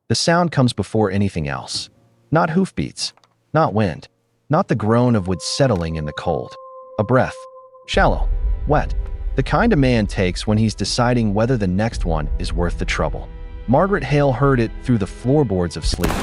The sound comes before anything else. Not hoofbeats, not wind, not the groan of wood settling in the cold. A breath. Shallow, wet. The kind a man takes when he's deciding whether the next one is worth the trouble. Margaret Hale heard it through the floorboards of sleep,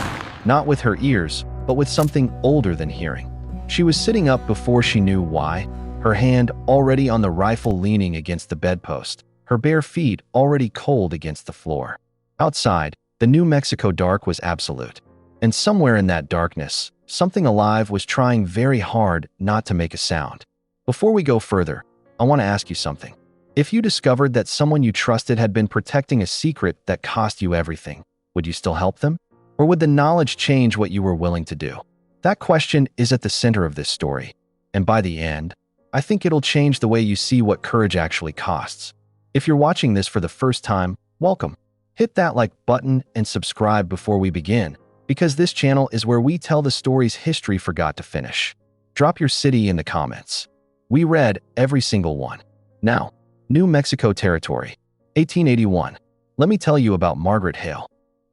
not with her ears, but with something older than hearing. She was sitting up before she knew why, her hand already on the rifle leaning against the bedpost, her bare feet already cold against the floor. Outside, the New Mexico dark was absolute. And somewhere in that darkness, something alive was trying very hard not to make a sound. Before we go further, I want to ask you something. If you discovered that someone you trusted had been protecting a secret that cost you everything, would you still help them? Or would the knowledge change what you were willing to do? That question is at the center of this story. And by the end, I think it'll change the way you see what courage actually costs. If you're watching this for the first time, welcome. Hit that like button and subscribe before we begin, because this channel is where we tell the stories history forgot to finish. Drop your city in the comments. We read every single one. Now, New Mexico Territory, 1881. Let me tell you about Margaret Hale.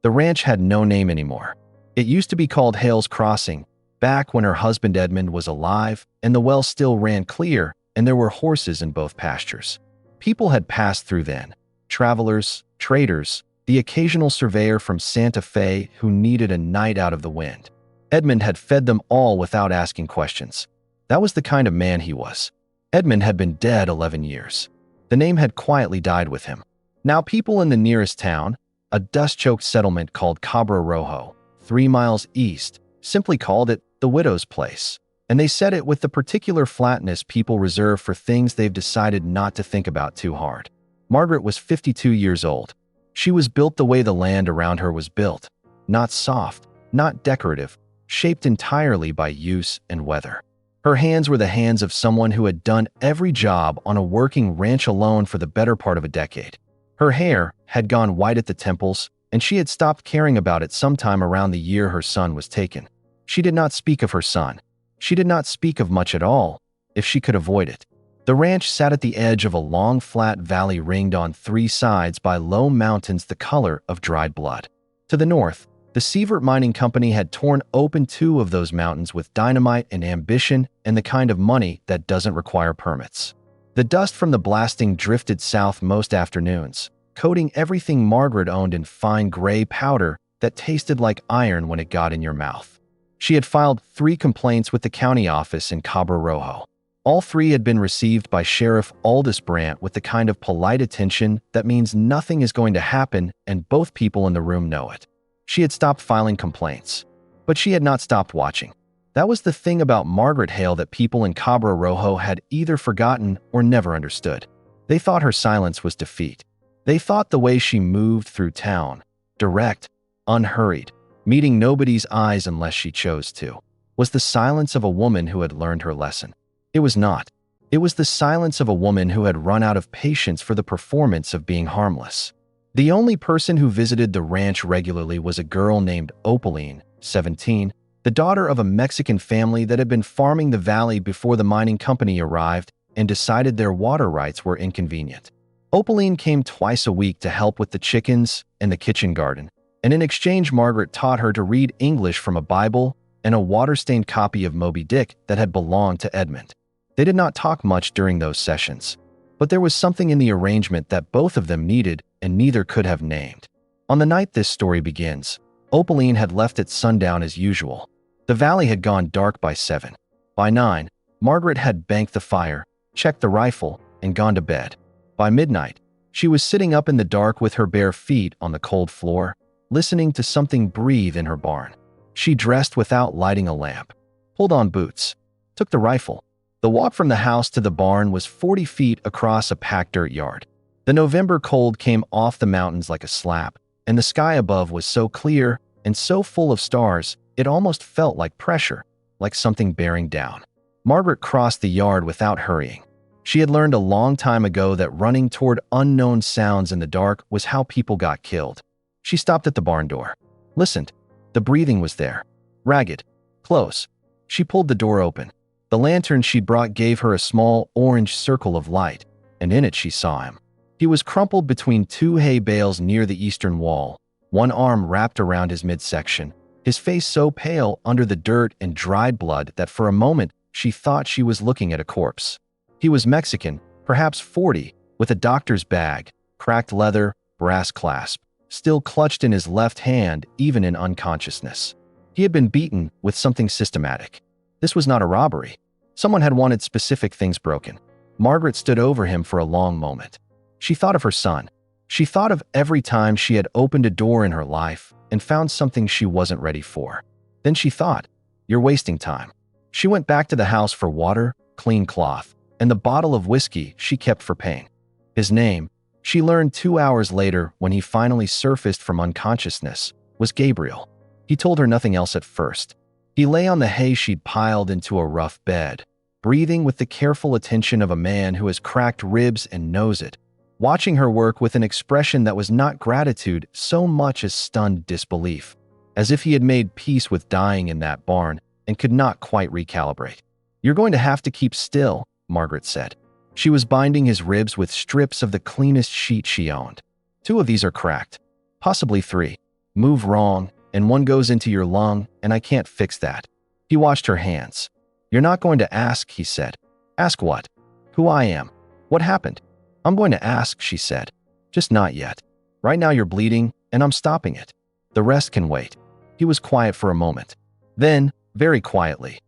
The ranch had no name anymore. It used to be called Hale's Crossing, back when her husband Edmund was alive and the well still ran clear and there were horses in both pastures. People had passed through then. Travelers, traders, the occasional surveyor from Santa Fe who needed a night out of the wind. Edmund had fed them all without asking questions. That was the kind of man he was. Edmund had been dead 11 years. The name had quietly died with him. Now people in the nearest town, a dust-choked settlement called Cabra Rojo, 3 miles east, simply called it the widow's place. And they said it with the particular flatness people reserve for things they've decided not to think about too hard. Margaret was 52 years old. She was built the way the land around her was built. Not soft, not decorative, shaped entirely by use and weather. Her hands were the hands of someone who had done every job on a working ranch alone for the better part of a decade. Her hair had gone white at the temples, and she had stopped caring about it sometime around the year her son was taken. She did not speak of her son. She did not speak of much at all, if she could avoid it. The ranch sat at the edge of a long, flat valley ringed on 3 sides by low mountains the color of dried blood. To the north, the Sievert Mining Company had torn open 2 of those mountains with dynamite and ambition and the kind of money that doesn't require permits. The dust from the blasting drifted south most afternoons, coating everything Margaret owned in fine gray powder that tasted like iron when it got in your mouth. She had filed 3 complaints with the county office in Cabra Rojo. All 3 had been received by Sheriff Aldous Brandt with the kind of polite attention that means nothing is going to happen and both people in the room know it. She had stopped filing complaints, but she had not stopped watching. That was the thing about Margaret Hale that people in Cabra Rojo had either forgotten or never understood. They thought her silence was defeat. They thought the way she moved through town, direct, unhurried, meeting nobody's eyes unless she chose to, was the silence of a woman who had learned her lesson. It was not. It was the silence of a woman who had run out of patience for the performance of being harmless. The only person who visited the ranch regularly was a girl named Opaline, 17, the daughter of a Mexican family that had been farming the valley before the mining company arrived and decided their water rights were inconvenient. Opaline came twice a week to help with the chickens and the kitchen garden, and in exchange Margaret taught her to read English from a Bible and a water-stained copy of Moby Dick that had belonged to Edmund. They did not talk much during those sessions, but there was something in the arrangement that both of them needed and neither could have named. On the night this story begins, Opaline had left at sundown as usual. The valley had gone dark by 7. By 9, Margaret had banked the fire, checked the rifle, and gone to bed. By midnight, she was sitting up in the dark with her bare feet on the cold floor, listening to something breathe in her barn. She dressed without lighting a lamp, pulled on boots, took the rifle. The walk from the house to the barn was 40 feet across a packed dirt yard. The November cold came off the mountains like a slap, and the sky above was so clear and so full of stars, it almost felt like pressure, like something bearing down. Margaret crossed the yard without hurrying. She had learned a long time ago that running toward unknown sounds in the dark was how people got killed. She stopped at the barn door, listened. The breathing was there, ragged, close. She pulled the door open. The lantern she'd brought gave her a small orange circle of light, and in it she saw him. He was crumpled between 2 hay bales near the eastern wall, one arm wrapped around his midsection, his face so pale under the dirt and dried blood that for a moment she thought she was looking at a corpse. He was Mexican, perhaps 40, with a doctor's bag, cracked leather, brass clasp, still clutched in his left hand even in unconsciousness. He had been beaten with something systematic. This was not a robbery. Someone had wanted specific things broken. Margaret stood over him for a long moment. She thought of her son. She thought of every time she had opened a door in her life and found something she wasn't ready for. Then she thought, "You're wasting time." She went back to the house for water, clean cloth, and the bottle of whiskey she kept for Payne. His name, she learned 2 hours later when he finally surfaced from unconsciousness, was Gabriel. He told her nothing else at first. He lay on the hay she'd piled into a rough bed, breathing with the careful attention of a man who has cracked ribs and knows it, watching her work with an expression that was not gratitude so much as stunned disbelief, as if he had made peace with dying in that barn and could not quite recalibrate. "You're going to have to keep still," Margaret said. She was binding his ribs with strips of the cleanest sheet she owned. "2 of these are cracked, possibly 3. Move wrong, and one goes into your lung, and I can't fix that." He watched her hands. "You're not going to ask," he said. "Ask what?" "Who I am. What happened?" "I'm going to ask," she said. "Just not yet. Right now you're bleeding, and I'm stopping it. The rest can wait." He was quiet for a moment. Then, very quietly,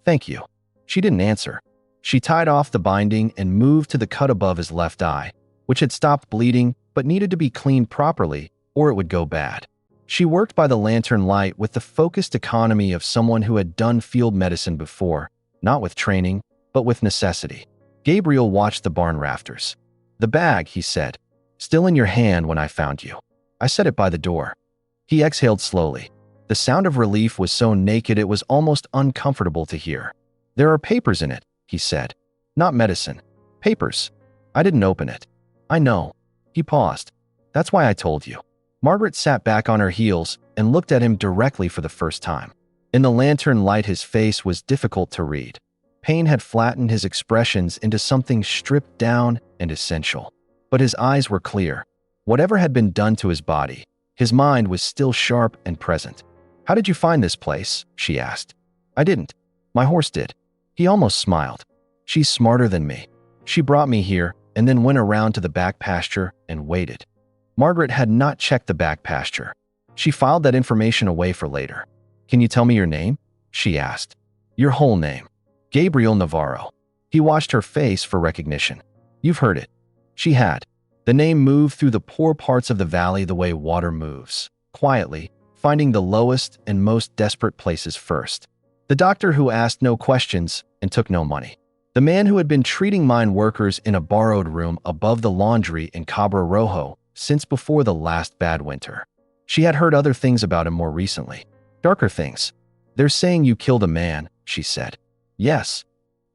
"Thank you." She didn't answer. She tied off the binding and moved to the cut above his left eye, which had stopped bleeding but needed to be cleaned properly or it would go bad. She worked by the lantern light with the focused economy of someone who had done field medicine before, not with training, but with necessity. Gabriel watched the barn rafters. "The bag," he said, "still in your hand when I found you. I set it by the door." He exhaled slowly. The sound of relief was so naked it was almost uncomfortable to hear. "There are papers in it," he said. "Not medicine. Papers. I didn't open it." "I know." He paused. "That's why I told you." Margaret sat back on her heels and looked at him directly for the first time. In the lantern light, his face was difficult to read. Pain had flattened his expressions into something stripped down and essential. But his eyes were clear. Whatever had been done to his body, his mind was still sharp and present. "How did you find this place?" she asked. "I didn't. My horse did." He almost smiled. "She's smarter than me. She brought me here and then went around to the back pasture and waited." Margaret had not checked the back pasture. She filed that information away for later. "Can you tell me your name?" she asked. "Your whole name." "Gabriel Navarro." He watched her face for recognition. "You've heard it." She had. The name moved through the poor parts of the valley the way water moves, quietly, finding the lowest and most desperate places first. The doctor who asked no questions and took no money. The man who had been treating mine workers in a borrowed room above the laundry in Cabra Rojo since before the last bad winter. She had heard other things about him more recently. Darker things. "They're saying you killed a man," she said. "Yes."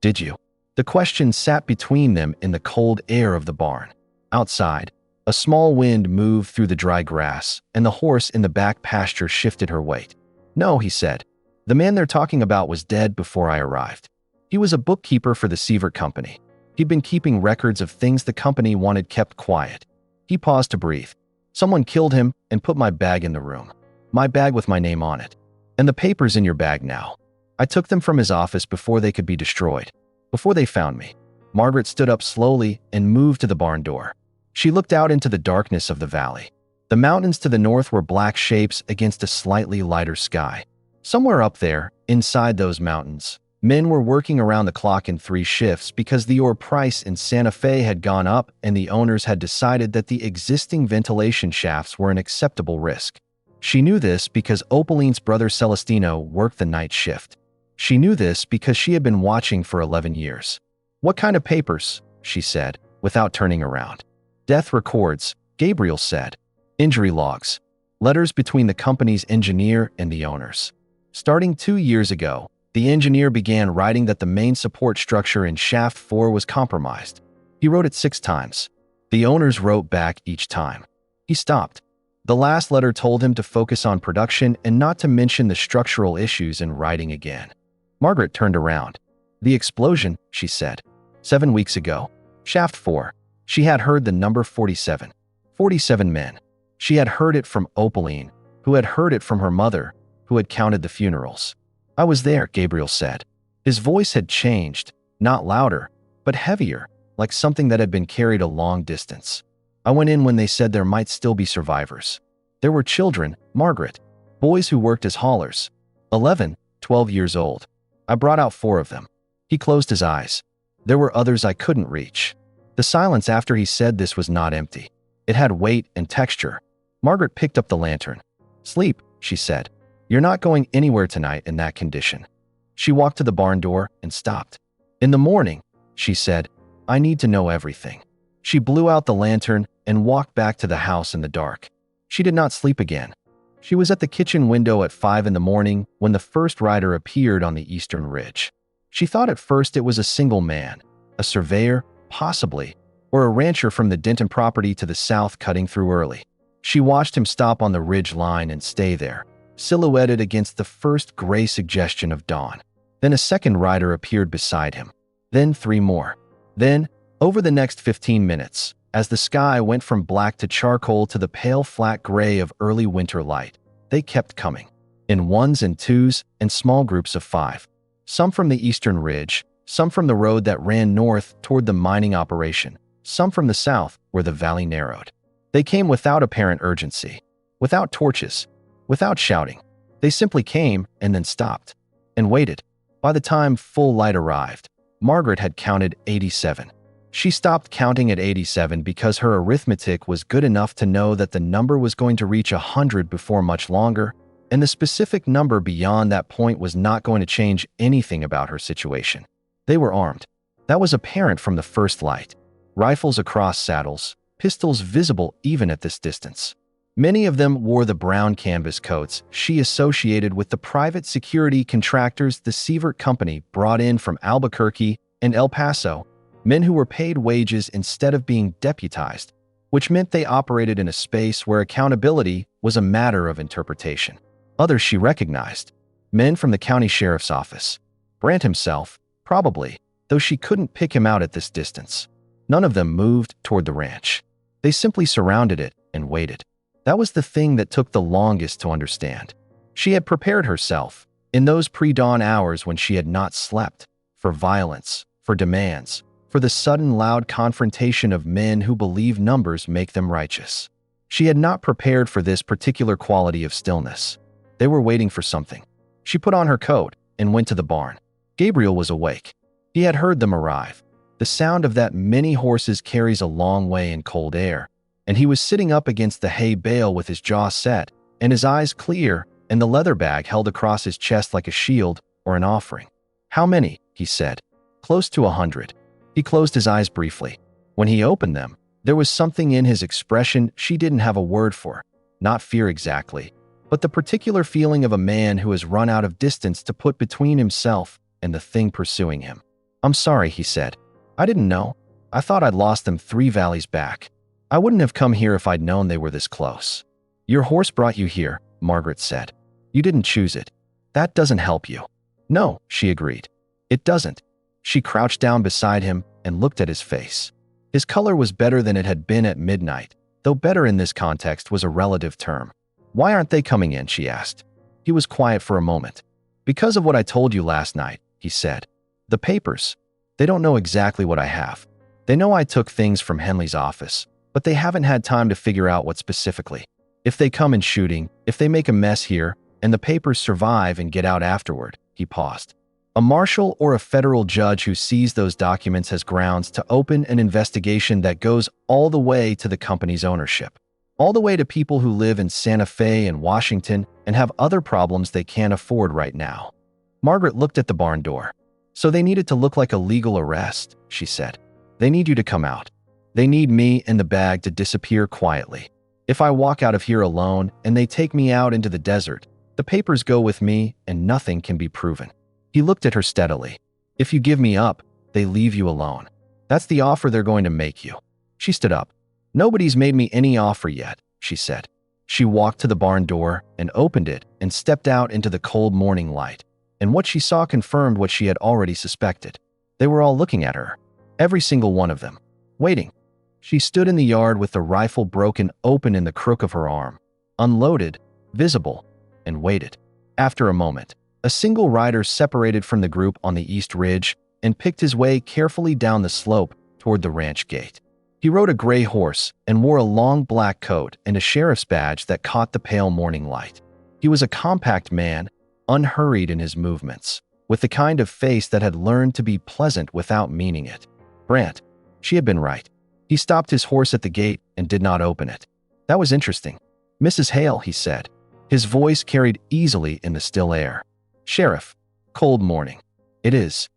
"Did you?" The question sat between them in the cold air of the barn. Outside, a small wind moved through the dry grass, and the horse in the back pasture shifted her weight. "No," he said. "The man they're talking about was dead before I arrived. He was a bookkeeper for the Sievert Company. He'd been keeping records of things the company wanted kept quiet." He paused to breathe. "Someone killed him and put my bag in the room. My bag with my name on it. And the papers in your bag now. I took them from his office before they could be destroyed. Before they found me." Margaret stood up slowly and moved to the barn door. She looked out into the darkness of the valley. The mountains to the north were black shapes against a slightly lighter sky. Somewhere up there, inside those mountains, men were working around the clock in 3 shifts because the ore price in Santa Fe had gone up and the owners had decided that the existing ventilation shafts were an acceptable risk. She knew this because Opaline's brother Celestino worked the night shift. She knew this because she had been watching for 11 years. "What kind of papers?" she said, without turning around. "Death records," Gabriel said. "Injury logs. Letters between the company's engineer and the owners. Starting 2 years ago, the engineer began writing that the main support structure in Shaft 4 was compromised. He wrote it 6 times. The owners wrote back each time. He stopped. The last letter told him to focus on production and not to mention the structural issues in writing again." Margaret turned around. "The explosion," she said. 7 weeks ago. Shaft 4. She had heard the number 47. 47 men. She had heard it from Opaline, who had heard it from her mother, who had counted the funerals. I was there, Gabriel said. His voice had changed, not louder, but heavier, like something that had been carried a long distance. I went in when they said there might still be survivors. There were children, Margaret, boys who worked as haulers, 11, 12 years old. I brought out 4 of them. He closed his eyes. There were others I couldn't reach. The silence after he said this was not empty. It had weight and texture. Margaret picked up the lantern. Sleep, she said. You're not going anywhere tonight in that condition. She walked to the barn door and stopped. In the morning, she said, I need to know everything. She blew out the lantern and walked back to the house in the dark. She did not sleep again. She was at the kitchen window at 5 in the morning when the first rider appeared on the eastern ridge. She thought at first it was a single man, a surveyor, possibly, or a rancher from the Denton property to the south cutting through early. She watched him stop on the ridge line and stay there, silhouetted against the first gray suggestion of dawn. Then a second rider appeared beside him. Then 3 more. Then, over the next 15 minutes, as the sky went from black to charcoal to the pale flat gray of early winter light, they kept coming, in 1s and 2s and small groups of 5. Some from the eastern ridge, some from the road that ran north toward the mining operation, some from the south where the valley narrowed. They came without apparent urgency, without torches, without shouting. They simply came and then stopped, and waited. By the time full light arrived, Margaret had counted 87. She stopped counting at 87 because her arithmetic was good enough to know that the number was going to reach 100 before much longer, and the specific number beyond that point was not going to change anything about her situation. They were armed. That was apparent from the first light. Rifles across saddles, pistols visible even at this distance. Many of them wore the brown canvas coats she associated with the private security contractors the Sievert Company brought in from Albuquerque and El Paso, men who were paid wages instead of being deputized, which meant they operated in a space where accountability was a matter of interpretation. Others she recognized, men from the county sheriff's office. Brandt himself, probably, though she couldn't pick him out at this distance. None of them moved toward the ranch. They simply surrounded it and waited. That was the thing that took the longest to understand. She had prepared herself, in those pre-dawn hours when she had not slept, for violence, for demands, for the sudden loud confrontation of men who believe numbers make them righteous. She had not prepared for this particular quality of stillness. They were waiting for something. She put on her coat and went to the barn. Gabriel was awake. He had heard them arrive. The sound of that many horses carries a long way in cold air, and he was sitting up against the hay bale with his jaw set and his eyes clear and the leather bag held across his chest like a shield or an offering. How many? He said. Close to 100. He closed his eyes briefly. When he opened them, there was something in his expression she didn't have a word for. Not fear exactly, but the particular feeling of a man who has run out of distance to put between himself and the thing pursuing him. I'm sorry, he said. I didn't know. I thought I'd lost them 3 valleys back. I wouldn't have come here if I'd known they were this close. Your horse brought you here, Margaret said. You didn't choose it. That doesn't help you. No, she agreed. It doesn't. She crouched down beside him and looked at his face. His color was better than it had been at midnight, though better in this context was a relative term. Why aren't they coming in? She asked. He was quiet for a moment. Because of what I told you last night, he said. The papers. They don't know exactly what I have. They know I took things from Henley's office, but they haven't had time to figure out what specifically. If they come in shooting, if they make a mess here, and the papers survive and get out afterward, he paused. A marshal or a federal judge who sees those documents has grounds to open an investigation that goes all the way to the company's ownership, all the way to people who live in Santa Fe and Washington and have other problems they can't afford right now. Margaret looked at the barn door. So they needed to look like a legal arrest, she said. They need you to come out. They need me and the bag to disappear quietly. If I walk out of here alone and they take me out into the desert, the papers go with me and nothing can be proven. He looked at her steadily. If you give me up, they leave you alone. That's the offer they're going to make you. She stood up. Nobody's made me any offer yet, she said. She walked to the barn door and opened it and stepped out into the cold morning light. And what she saw confirmed what she had already suspected. They were all looking at her. Every single one of them. Waiting. She stood in the yard with the rifle broken open in the crook of her arm, unloaded, visible, and waited. After a moment, a single rider separated from the group on the east ridge and picked his way carefully down the slope toward the ranch gate. He rode a gray horse and wore a long black coat and a sheriff's badge that caught the pale morning light. He was a compact man, unhurried in his movements, with the kind of face that had learned to be pleasant without meaning it. Brant. She had been right. He stopped his horse at the gate and did not open it. That was interesting. Mrs. Hale, he said. His voice carried easily in the still air. Sheriff. Cold morning. It is.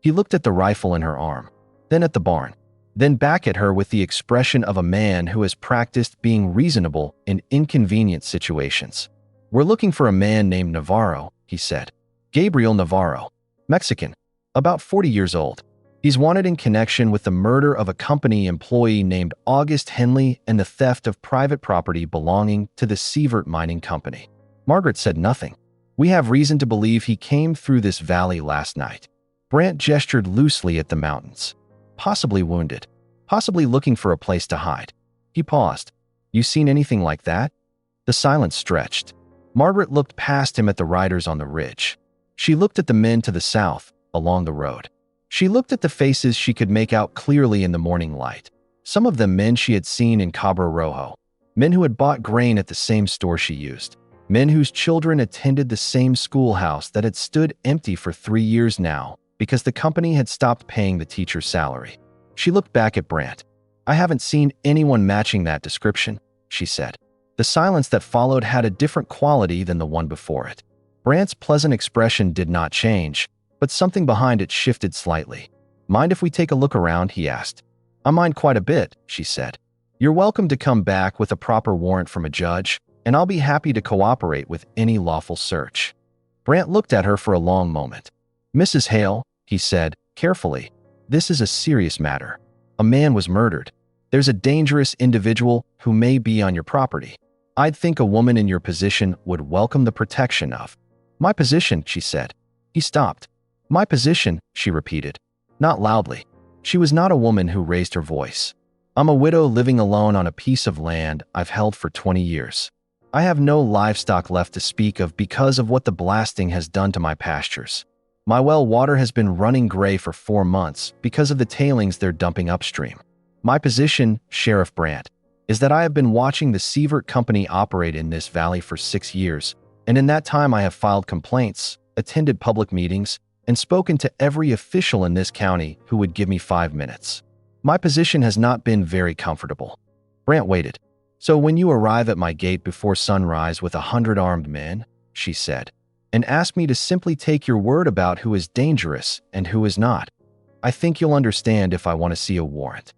He looked at the rifle in her arm, then at the barn, then back at her with the expression of a man who has practiced being reasonable in inconvenient situations. We're looking for a man named Navarro, he said. Gabriel Navarro. Mexican. About 40 years old. He's wanted in connection with the murder of a company employee named August Henley and the theft of private property belonging to the Sievert Mining Company. Margaret said nothing. We have reason to believe he came through this valley last night. Brant gestured loosely at the mountains. Possibly wounded. Possibly looking for a place to hide. He paused. You seen anything like that? The silence stretched. Margaret looked past him at the riders on the ridge. She looked at the men to the south, along the road. She looked at the faces she could make out clearly in the morning light. Some of them men she had seen in Cabo Rojo. Men who had bought grain at the same store she used. Men whose children attended the same schoolhouse that had stood empty for 3 years now because the company had stopped paying the teacher's salary. She looked back at Brant. I haven't seen anyone matching that description, she said. The silence that followed had a different quality than the one before it. Brant's pleasant expression did not change, but something behind it shifted slightly. Mind if we take a look around, he asked. I mind quite a bit, she said. You're welcome to come back with a proper warrant from a judge, and I'll be happy to cooperate with any lawful search. Brant looked at her for a long moment. Mrs. Hale, he said, carefully, this is a serious matter. A man was murdered. There's a dangerous individual who may be on your property. I'd think a woman in your position would welcome the protection of. My position, she said. He stopped. My position, she repeated. Not loudly. She was not a woman who raised her voice. I'm a widow living alone on a piece of land I've held for 20 years. I have no livestock left to speak of because of what the blasting has done to my pastures. My well water has been running gray for 4 months because of the tailings they're dumping upstream. My position, Sheriff Brant, is that I have been watching the Sievert Company operate in this valley for 6 years, and in that time I have filed complaints, attended public meetings, and spoken to every official in this county who would give me 5 minutes. My position has not been very comfortable. Brant waited. So when you arrive at my gate before sunrise with 100 armed men, she said, and ask me to simply take your word about who is dangerous and who is not, I think you'll understand if I want to see a warrant.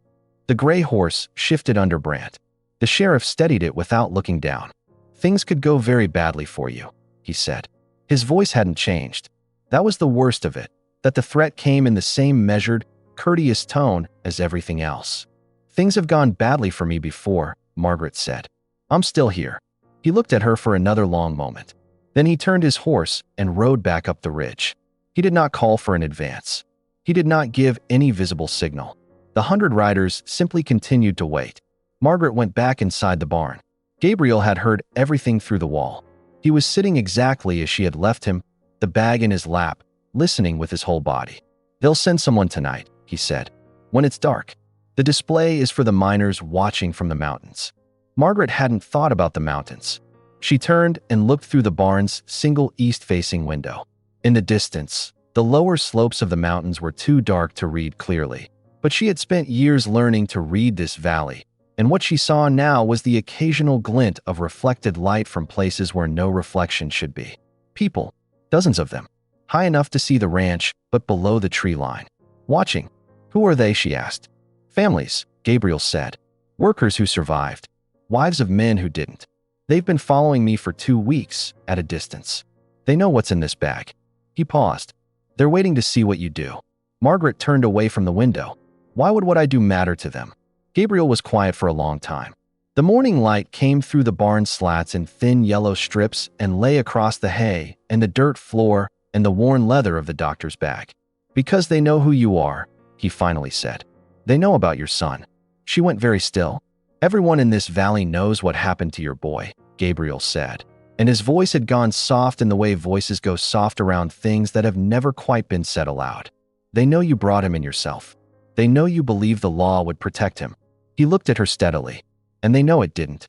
The gray horse shifted under Brant. The sheriff steadied it without looking down. Things could go very badly for you, he said. His voice hadn't changed. That was the worst of it, that the threat came in the same measured, courteous tone as everything else. Things have gone badly for me before, Margaret said. I'm still here. He looked at her for another long moment. Then he turned his horse and rode back up the ridge. He did not call for an advance. He did not give any visible signal. The 100 riders simply continued to wait. Margaret went back inside the barn. Gabriel had heard everything through the wall. He was sitting exactly as she had left him, the bag in his lap, listening with his whole body. They'll send someone tonight, he said, when it's dark. The display is for the miners watching from the mountains. Margaret hadn't thought about the mountains. She turned and looked through the barn's single east-facing window. In the distance, the lower slopes of the mountains were too dark to read clearly, but she had spent years learning to read this valley, and what she saw now was the occasional glint of reflected light from places where no reflection should be. People, dozens of them, high enough to see the ranch, but below the tree line. Watching. Who are they, she asked. Families, Gabriel said. Workers who survived. Wives of men who didn't. They've been following me for 2 weeks, at a distance. They know what's in this bag. He paused. They're waiting to see what you do. Margaret turned away from the window. Why would what I do matter to them? Gabriel was quiet for a long time. The morning light came through the barn slats in thin yellow strips and lay across the hay and the dirt floor and the worn leather of the doctor's bag. Because they know who you are, he finally said. They know about your son. She went very still. "Everyone in this valley knows what happened to your boy," Gabriel said. And his voice had gone soft in the way voices go soft around things that have never quite been said aloud. "They know you brought him in yourself. They know you believe the law would protect him." He looked at her steadily. "And they know it didn't."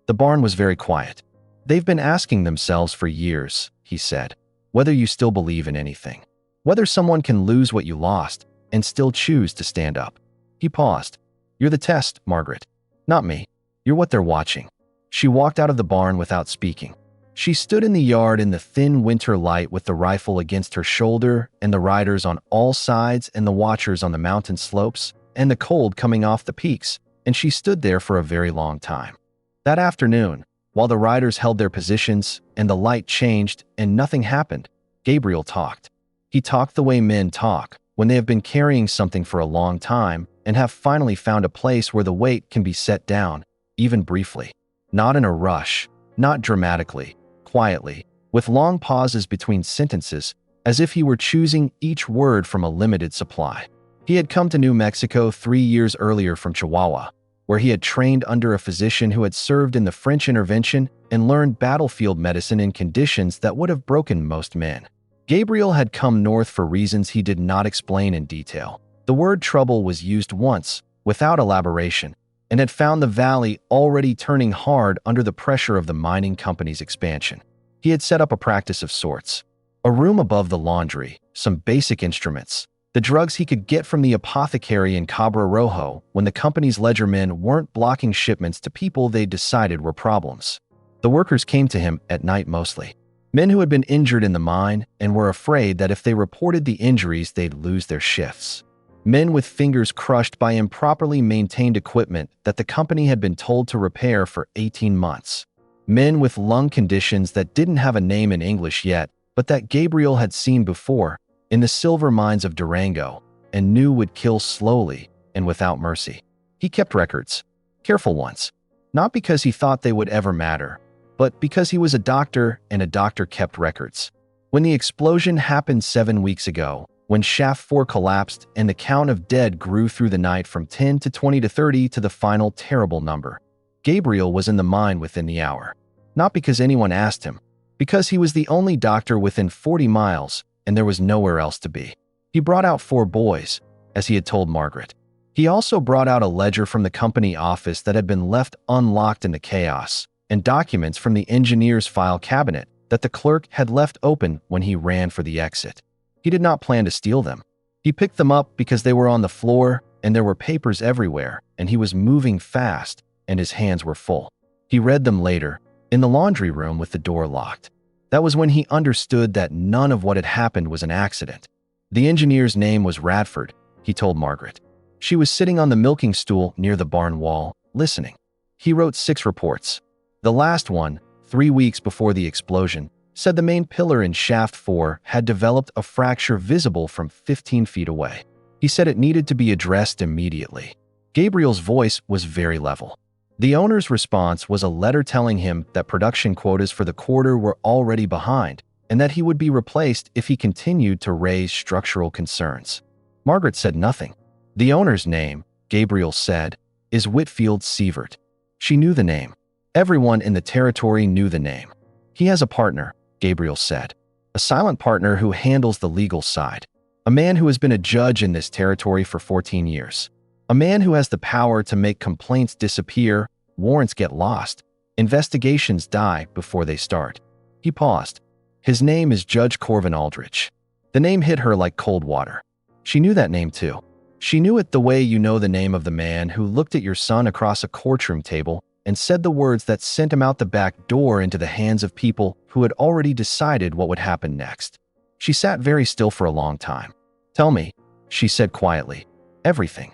The barn was very quiet. "They've been asking themselves for years," he said, "whether you still believe in anything. Whether someone can lose what you lost and still choose to stand up." He paused. "You're the test, Margaret. Not me. You're what they're watching." She walked out of the barn without speaking. She stood in the yard in the thin winter light with the rifle against her shoulder and the riders on all sides and the watchers on the mountain slopes and the cold coming off the peaks, and she stood there for a very long time. That afternoon, while the riders held their positions and the light changed and nothing happened, Gabriel talked. He talked the way men talk when they have been carrying something for a long time and have finally found a place where the weight can be set down, even briefly. Not in a rush, not dramatically, quietly, with long pauses between sentences, as if he were choosing each word from a limited supply. He had come to New Mexico 3 years earlier from Chihuahua, where he had trained under a physician who had served in the French intervention and learned battlefield medicine in conditions that would have broken most men. Gabriel had come north for reasons he did not explain in detail. The word trouble was used once, without elaboration, and had found the valley already turning hard under the pressure of the mining company's expansion. He had set up a practice of sorts. A room above the laundry, some basic instruments, the drugs he could get from the apothecary in Cabra Rojo when the company's ledgermen weren't blocking shipments to people they decided were problems. The workers came to him at night mostly. Men who had been injured in the mine and were afraid that if they reported the injuries they'd lose their shifts. Men with fingers crushed by improperly maintained equipment that the company had been told to repair for 18 months. Men with lung conditions that didn't have a name in English yet, but that Gabriel had seen before in the silver mines of Durango and knew would kill slowly and without mercy. He kept records, careful ones, not because he thought they would ever matter, but because he was a doctor and a doctor kept records. When the explosion happened 7 weeks ago, when Shaft 4 collapsed and the count of dead grew through the night from 10 to 20 to 30 to the final terrible number, Gabriel was in the mine within the hour. Not because anyone asked him, because he was the only doctor within 40 miles and there was nowhere else to be. He brought out 4 boys, as he had told Margaret. He also brought out a ledger from the company office that had been left unlocked in the chaos, and documents from the engineer's file cabinet that the clerk had left open when he ran for the exit. He did not plan to steal them. He picked them up because they were on the floor and there were papers everywhere, and he was moving fast and his hands were full. He read them later, in the laundry room with the door locked. That was when he understood that none of what had happened was an accident. The engineer's name was Radford, he told Margaret. She was sitting on the milking stool near the barn wall, listening. He wrote 6 reports. The last one, 3 weeks before the explosion, said the main pillar in Shaft 4 had developed a fracture visible from 15 feet away. He said it needed to be addressed immediately. Gabriel's voice was very level. The owner's response was a letter telling him that production quotas for the quarter were already behind and that he would be replaced if he continued to raise structural concerns. Margaret said nothing. The owner's name, Gabriel said, is Whitfield Sievert. She knew the name. Everyone in the territory knew the name. He has a partner, Gabriel said. A silent partner who handles the legal side. A man who has been a judge in this territory for 14 years. A man who has the power to make complaints disappear, warrants get lost, investigations die before they start. He paused. His name is Judge Corvin Aldrich. The name hit her like cold water. She knew that name too. She knew it the way you know the name of the man who looked at your son across a courtroom table and said the words that sent him out the back door into the hands of people who had already decided what would happen next. She sat very still for a long time. "Tell me," she said quietly. "Everything."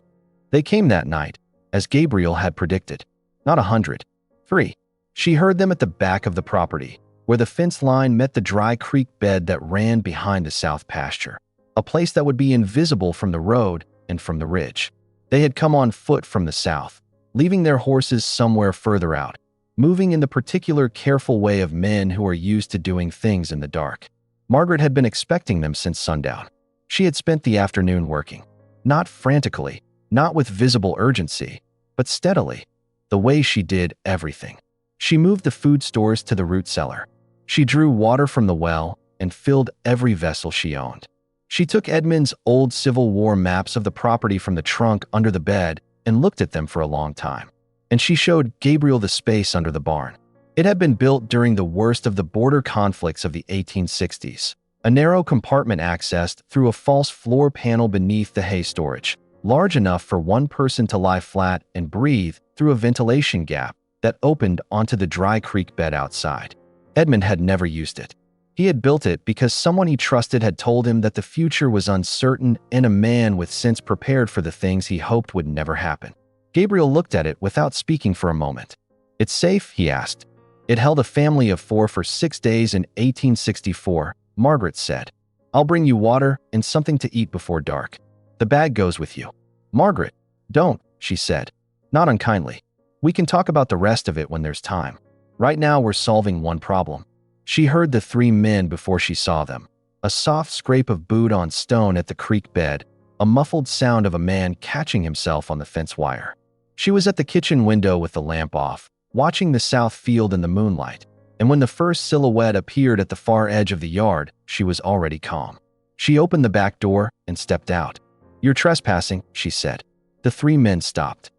They came that night, as Gabriel had predicted. Not 100. 3. She heard them at the back of the property, where the fence line met the dry creek bed that ran behind the south pasture, a place that would be invisible from the road and from the ridge. They had come on foot from the south, leaving their horses somewhere further out, moving in the particular careful way of men who are used to doing things in the dark. Margaret had been expecting them since sundown. She had spent the afternoon working, not frantically, not with visible urgency, but steadily, the way she did everything. She moved the food stores to the root cellar. She drew water from the well and filled every vessel she owned. She took Edmund's old Civil War maps of the property from the trunk under the bed and looked at them for a long time. And she showed Gabriel the space under the barn. It had been built during the worst of the border conflicts of the 1860s. A narrow compartment accessed through a false floor panel beneath the hay storage, large enough for one person to lie flat and breathe through a ventilation gap that opened onto the dry creek bed outside. Edmund had never used it. He had built it because someone he trusted had told him that the future was uncertain and a man with sense prepared for the things he hoped would never happen. Gabriel looked at it without speaking for a moment. "It's safe?" he asked. "It held a family of 4 for 6 days in 1864, Margaret said. "I'll bring you water and something to eat before dark. The bag goes with you." "Margaret, don't," she said, not unkindly. "We can talk about the rest of it when there's time. Right now we're solving one problem." She heard the 3 men before she saw them. A soft scrape of boot on stone at the creek bed, a muffled sound of a man catching himself on the fence wire. She was at the kitchen window with the lamp off, watching the south field in the moonlight, and when the first silhouette appeared at the far edge of the yard, she was already calm. She opened the back door and stepped out. "You're trespassing," she said. The 3 men stopped.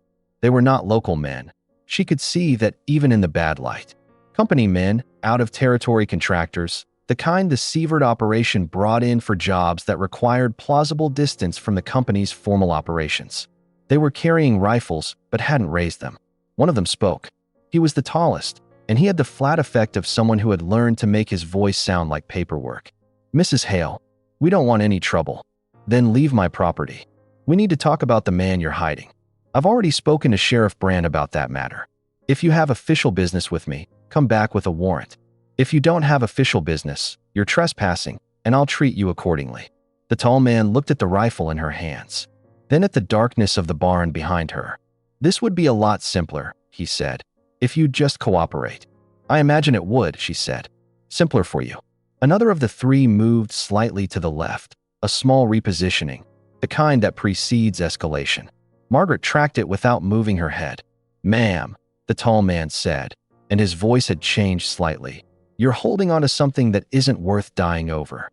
They were not local men. She could see that even in the bad light. Company men, out-of-territory contractors, the kind the Sievert operation brought in for jobs that required plausible distance from the company's formal operations. They were carrying rifles but hadn't raised them. One of them spoke. He was the tallest, and he had the flat effect of someone who had learned to make his voice sound like paperwork. "Mrs. Hale, we don't want any trouble. Then leave my property. We need to talk about the man you're hiding. I've already spoken to Sheriff Brand about that matter. If you have official business with me, come back with a warrant. If you don't have official business, you're trespassing, and I'll treat you accordingly." The tall man looked at the rifle in her hands, then at the darkness of the barn behind her. "This would be a lot simpler," he said, "if you'd just cooperate." "I imagine it would," she said. "Simpler for you." Another of the 3 moved slightly to the left, a small repositioning, the kind that precedes escalation. Margaret tracked it without moving her head. "Ma'am," the tall man said, and his voice had changed slightly. "You're holding on to something that isn't worth dying over."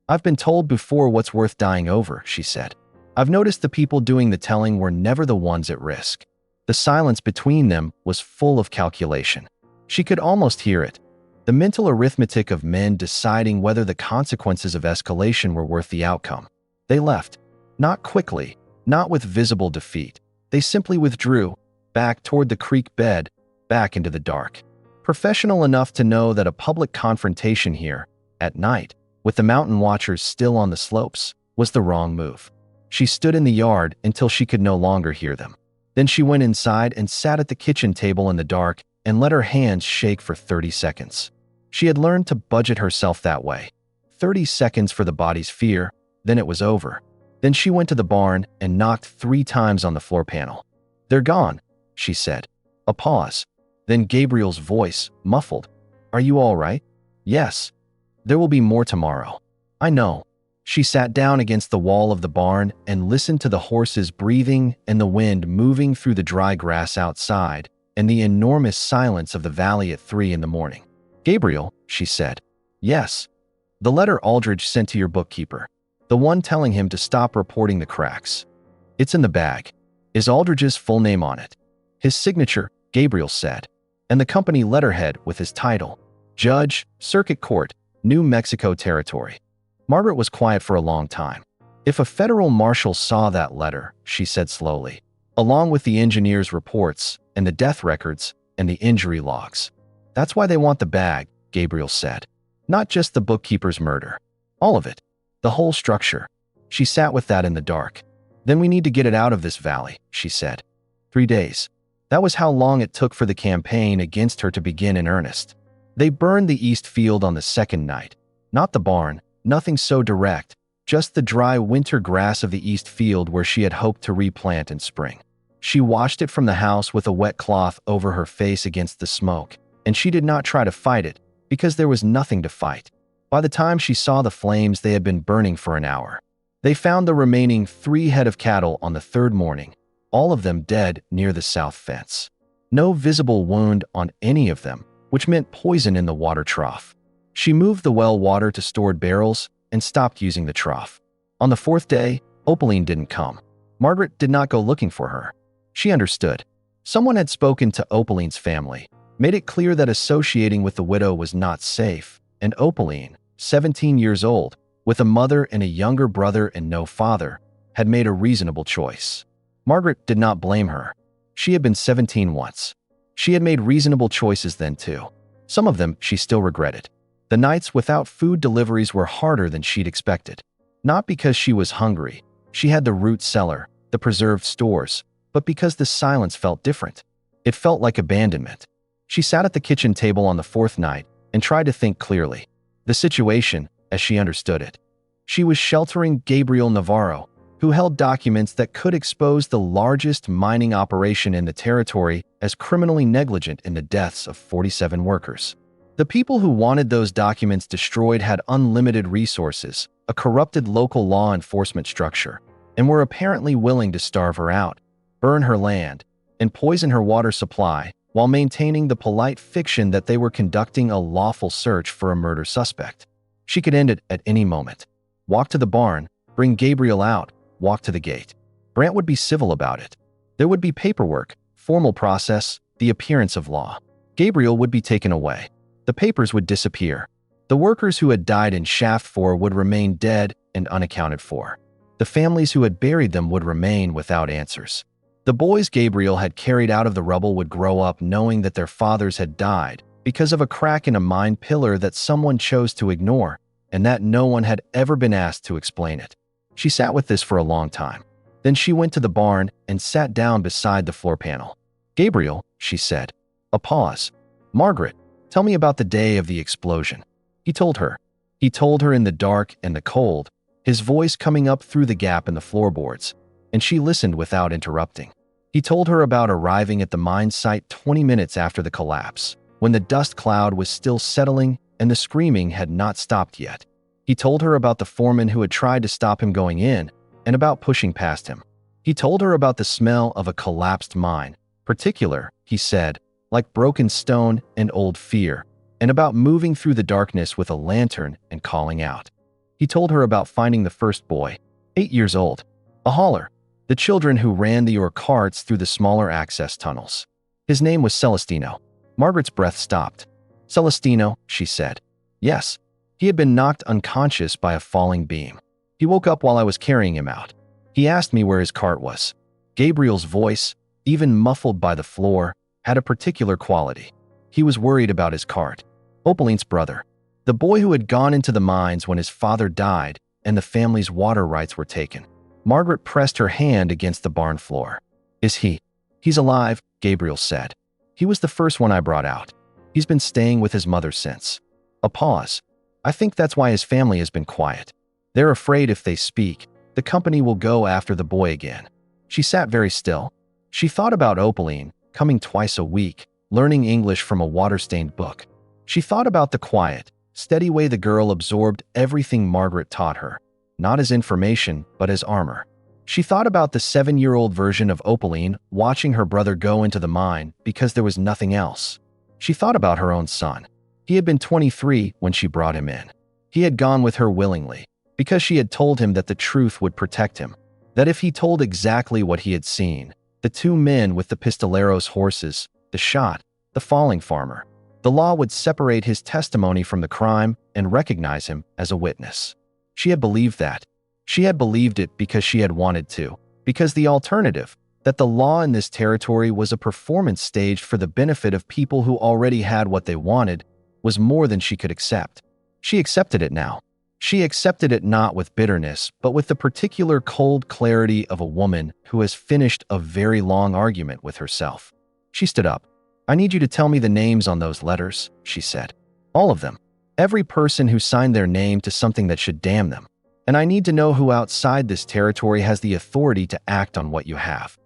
"I've been told before what's worth dying over," she said. "I've noticed the people doing the telling were never the ones at risk." The silence between them was full of calculation. She could almost hear it. The mental arithmetic of men deciding whether the consequences of escalation were worth the outcome. They left. Not quickly, not with visible defeat. They simply withdrew, back toward the creek bed, back into the dark. Professional enough to know that a public confrontation here, at night, with the mountain watchers still on the slopes, was the wrong move. She stood in the yard until she could no longer hear them. Then she went inside and sat at the kitchen table in the dark and let her hands shake for 30 seconds. She had learned to budget herself that way. 30 seconds for the body's fear, then it was over. Then she went to the barn and knocked 3 times on the floor panel. "They're gone," she said. A pause. Then Gabriel's voice, muffled. "Are you all right?" "Yes. There will be more tomorrow." "I know." She sat down against the wall of the barn and listened to the horses breathing and the wind moving through the dry grass outside and the enormous silence of the valley at 3 in the morning. "Gabriel," she said. "Yes." "The letter Aldridge sent to your bookkeeper. The one telling him to stop reporting the cracks. It's in the bag. Is Aldridge's full name on it?" "His signature," Gabriel said, "and the company letterhead with his title. Judge, Circuit Court, New Mexico Territory." Margaret was quiet for a long time. "If a federal marshal saw that letter," she said slowly, "along with the engineer's reports and the death records and the injury logs. That's why they want the bag," Gabriel said. "Not just the bookkeeper's murder. All of it. The whole structure." She sat with that in the dark. "Then we need to get it out of this valley," she said. 3 days. That was how long it took for the campaign against her to begin in earnest. They burned the east field on the second night. Not the barn, nothing so direct, just the dry winter grass of the east field where she had hoped to replant in spring. She washed it from the house with a wet cloth over her face against the smoke, and she did not try to fight it, because there was nothing to fight. By the time she saw the flames, they had been burning for an hour. They found the remaining 3 head of cattle on the 3rd morning, all of them dead near the south fence. No visible wound on any of them, which meant poison in the water trough. She moved the well water to stored barrels and stopped using the trough. On the fourth day, Opaline didn't come. Margaret did not go looking for her. She understood. Someone had spoken to Opaline's family, made it clear that associating with the widow was not safe, and Opaline, 17 years old, with a mother and a younger brother and no father, had made a reasonable choice. Margaret did not blame her. She had been 17 once. She had made reasonable choices then too. Some of them she still regretted. The nights without food deliveries were harder than she'd expected. Not because she was hungry. She had the root cellar, the preserved stores, but because the silence felt different. It felt like abandonment. She sat at the kitchen table on the fourth night and tried to think clearly. The situation, as she understood it. She was sheltering Gabriel Navarro, who held documents that could expose the largest mining operation in the territory as criminally negligent in the deaths of 47 workers. The people who wanted those documents destroyed had unlimited resources, a corrupted local law enforcement structure, and were apparently willing to starve her out, burn her land, and poison her water supply while maintaining the polite fiction that they were conducting a lawful search for a murder suspect. She could end it at any moment. Walk to the barn, bring Gabriel out, walk to the gate. Brant would be civil about it. There would be paperwork, formal process, the appearance of law. Gabriel would be taken away. The papers would disappear. The workers who had died in Shaft 4 would remain dead and unaccounted for. The families who had buried them would remain without answers. The boys Gabriel had carried out of the rubble would grow up knowing that their fathers had died because of a crack in a mine pillar that someone chose to ignore, and that no one had ever been asked to explain it. She sat with this for a long time. Then she went to the barn and sat down beside the floor panel. "Gabriel," she said. A pause. "Margaret, tell me about the day of the explosion." He told her. He told her in the dark and the cold, his voice coming up through the gap in the floorboards, and she listened without interrupting. He told her about arriving at the mine site 20 minutes after the collapse, when the dust cloud was still settling and the screaming had not stopped yet. He told her about the foreman who had tried to stop him going in and about pushing past him. He told her about the smell of a collapsed mine, particular, he said, like broken stone and old fear, and about moving through the darkness with a lantern and calling out. He told her about finding the first boy, 8 years old, a hauler, the children who ran the ore carts through the smaller access tunnels. His name was Celestino. Margaret's breath stopped. "Celestino," she said. "Yes." He had been knocked unconscious by a falling beam. He woke up while I was carrying him out. He asked me where his cart was. Gabriel's voice, even muffled by the floor, had a particular quality. He was worried about his cart. Opaline's brother, the boy who had gone into the mines when his father died and the family's water rights were taken. Margaret pressed her hand against the barn floor. "Is he?" "He's alive," Gabriel said. "He was the first one I brought out. He's been staying with his mother since." A pause. "I think that's why his family has been quiet. They're afraid if they speak, the company will go after the boy again." She sat very still. She thought about Opaline, coming twice a week, learning English from a water-stained book. She thought about the quiet, steady way the girl absorbed everything Margaret taught her, not as information, but as armor. She thought about the 7-year-old version of Opaline watching her brother go into the mine because there was nothing else. She thought about her own son. He had been 23 when she brought him in. He had gone with her willingly, because she had told him that the truth would protect him, that if he told exactly what he had seen, the 2 men with the pistoleros horses, the shot, the falling farmer, the law would separate his testimony from the crime and recognize him as a witness. She had believed that. She had believed it because she had wanted to, because the alternative, that the law in this territory was a performance staged for the benefit of people who already had what they wanted, was more than she could accept. She accepted it now. She accepted it not with bitterness, but with the particular cold clarity of a woman who has finished a very long argument with herself. She stood up. "I need you to tell me the names on those letters," she said. "All of them. Every person who signed their name to something that should damn them. And I need to know who outside this territory has the authority to act on what you have."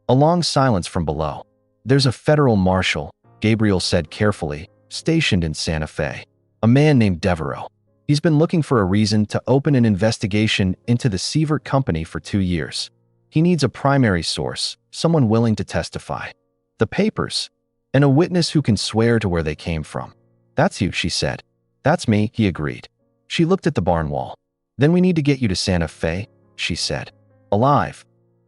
A long silence from below. "There's a federal marshal," Gabriel said carefully, "stationed in Santa Fe. A man named Devereaux. He's been looking for a reason to open an investigation into the Sievert Company for 2 years. He needs a primary source, someone willing to testify. The papers, and a witness who can swear to where they came from. That's you, she said. That's me, he agreed. She looked at the barn wall. Then we need to get you to Santa Fe, she said. Alive.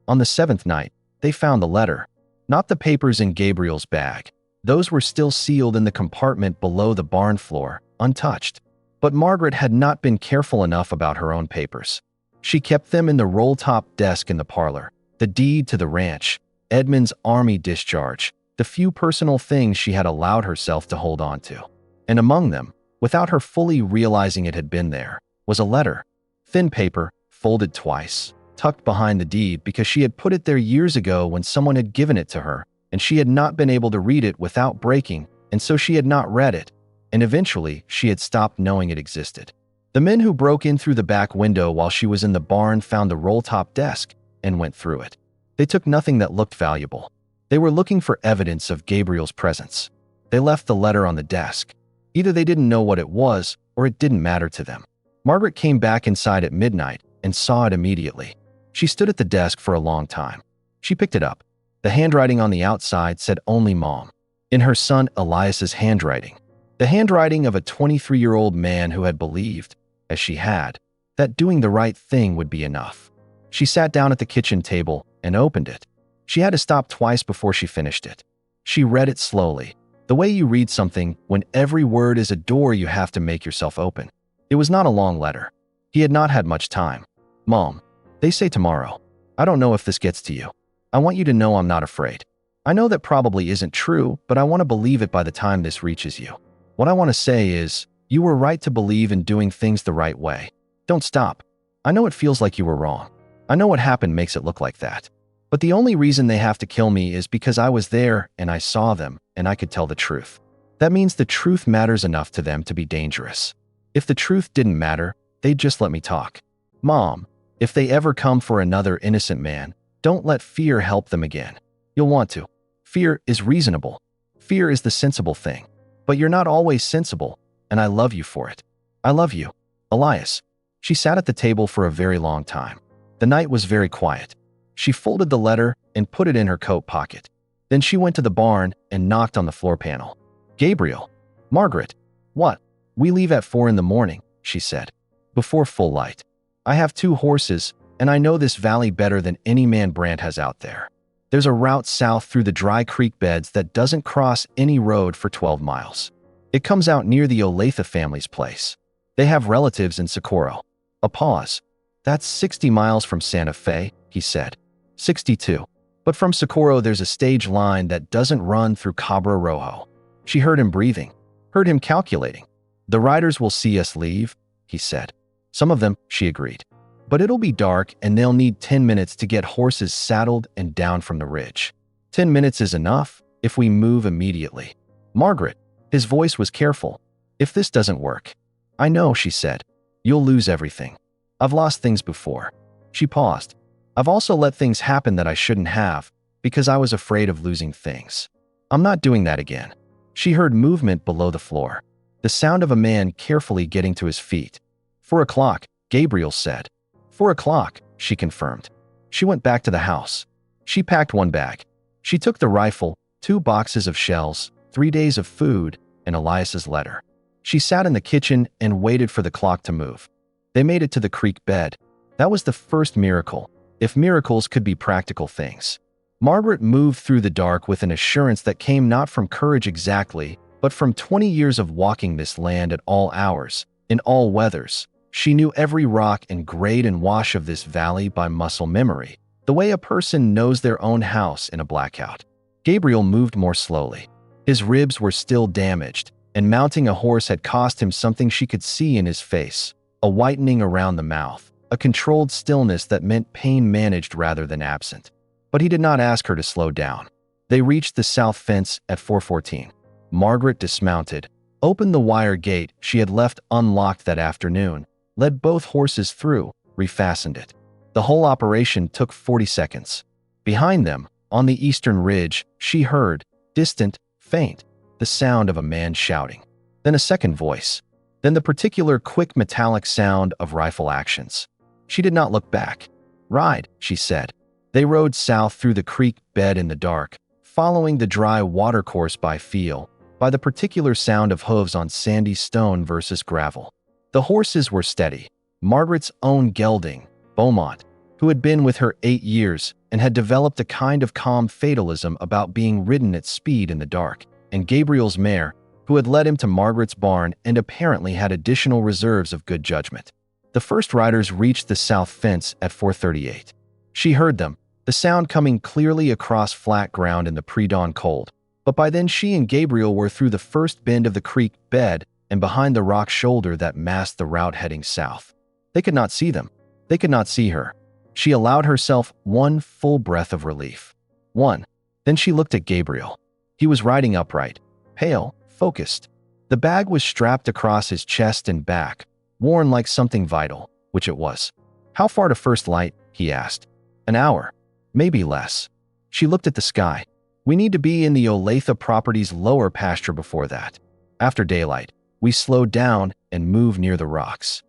On the 7th night, they found the letter, not the papers in Gabriel's bag. Those were still sealed in the compartment below the barn floor, untouched. But Margaret had not been careful enough about her own papers. She kept them in the roll-top desk in the parlor, the deed to the ranch, Edmund's army discharge, the few personal things she had allowed herself to hold on to. And among them, without her fully realizing it had been there, was a letter. Thin paper, folded twice, tucked behind the deed because she had put it there years ago when someone had given it to her, and she had not been able to read it without breaking, and so she had not read it, and eventually she had stopped knowing it existed. The men who broke in through the back window while she was in the barn found the roll-top desk and went through it. They took nothing that looked valuable. They were looking for evidence of Gabriel's presence. They left the letter on the desk. Either they didn't know what it was, or it didn't matter to them. Margaret came back inside at midnight and saw it immediately. She stood at the desk for a long time. She picked it up. The handwriting on the outside said only Mom. In her son Elias's handwriting. The handwriting of a 23-year-old man who had believed, as she had, that doing the right thing would be enough. She sat down at the kitchen table and opened it. She had to stop twice before she finished it. She read it slowly, the way you read something when every word is a door you have to make yourself open. It was not a long letter. He had not had much time. Mom, they say tomorrow. I don't know if this gets to you. I want you to know I'm not afraid. I know that probably isn't true, but I want to believe it by the time this reaches you. What I want to say is, you were right to believe in doing things the right way. Don't stop. I know it feels like you were wrong. I know what happened makes it look like that. But the only reason they have to kill me is because I was there and I saw them and I could tell the truth. That means the truth matters enough to them to be dangerous. If the truth didn't matter, they'd just let me talk. Mom, if they ever come for another innocent man, don't let fear help them again. You'll want to. Fear is reasonable. Fear is the sensible thing. But you're not always sensible, and I love you for it. I love you, Elias. She sat at the table for a very long time. The night was very quiet. She folded the letter and put it in her coat pocket. Then she went to the barn and knocked on the floor panel. Gabriel. Margaret. What? We leave at 4 in the morning, she said. Before full light. I have 2 horses, and I know this valley better than any man Brant has out there. There's a route south through the dry creek beds that doesn't cross any road for 12 miles. It comes out near the Olathe family's place. They have relatives in Socorro. A pause. That's 60 miles from Santa Fe, he said. 62. But from Socorro there's a stage line that doesn't run through Cabra Rojo. She heard him breathing, heard him calculating. The riders will see us leave, he said. Some of them, she agreed. But it'll be dark and they'll need 10 minutes to get horses saddled and down from the ridge. 10 minutes is enough if we move immediately. Margaret, his voice was careful. If this doesn't work. I know, she said. You'll lose everything. I've lost things before. She paused. I've also let things happen that I shouldn't have because I was afraid of losing things. I'm not doing that again. She heard movement below the floor. The sound of a man carefully getting to his feet. 4 o'clock, Gabriel said. 4 o'clock, she confirmed. She went back to the house. She packed 1 bag. She took the rifle, 2 boxes of shells, 3 days of food, and Elias's letter. She sat in the kitchen and waited for the clock to move. They made it to the creek bed. That was the first miracle, if miracles could be practical things. Margaret moved through the dark with an assurance that came not from courage exactly, but from 20 years of walking this land at all hours, in all weathers. She knew every rock and grade and wash of this valley by muscle memory, the way a person knows their own house in a blackout. Gabriel moved more slowly. His ribs were still damaged, and mounting a horse had cost him something she could see in his face, a whitening around the mouth, a controlled stillness that meant pain managed rather than absent. But he did not ask her to slow down. They reached the south fence at 4:14. Margaret dismounted, opened the wire gate she had left unlocked that afternoon, led both horses through, refastened it. The whole operation took 40 seconds. Behind them, on the eastern ridge, she heard, distant, faint, the sound of a man shouting. Then a second voice. Then the particular quick metallic sound of rifle actions. She did not look back. Ride, she said. They rode south through the creek bed in the dark, following the dry watercourse by feel, by the particular sound of hooves on sandy stone versus gravel. The horses were steady. Margaret's own gelding, Beaumont, who had been with her 8 years and had developed a kind of calm fatalism about being ridden at speed in the dark, and Gabriel's mare, who had led him to Margaret's barn and apparently had additional reserves of good judgment. The first riders reached the south fence at 4:38. She heard them, the sound coming clearly across flat ground in the pre-dawn cold, but by then she and Gabriel were through the first bend of the creek bed and behind the rock shoulder that masked the route heading south. They could not see them. They could not see her. She allowed herself one full breath of relief. Then she looked at Gabriel. He was riding upright, pale, focused. The bag was strapped across his chest and back, worn like something vital, which it was. "How far to first light?" he asked. "An hour. Maybe less." She looked at the sky. "We need to be in the Olathe property's lower pasture before that. After daylight, we slowed down and moved near the rocks."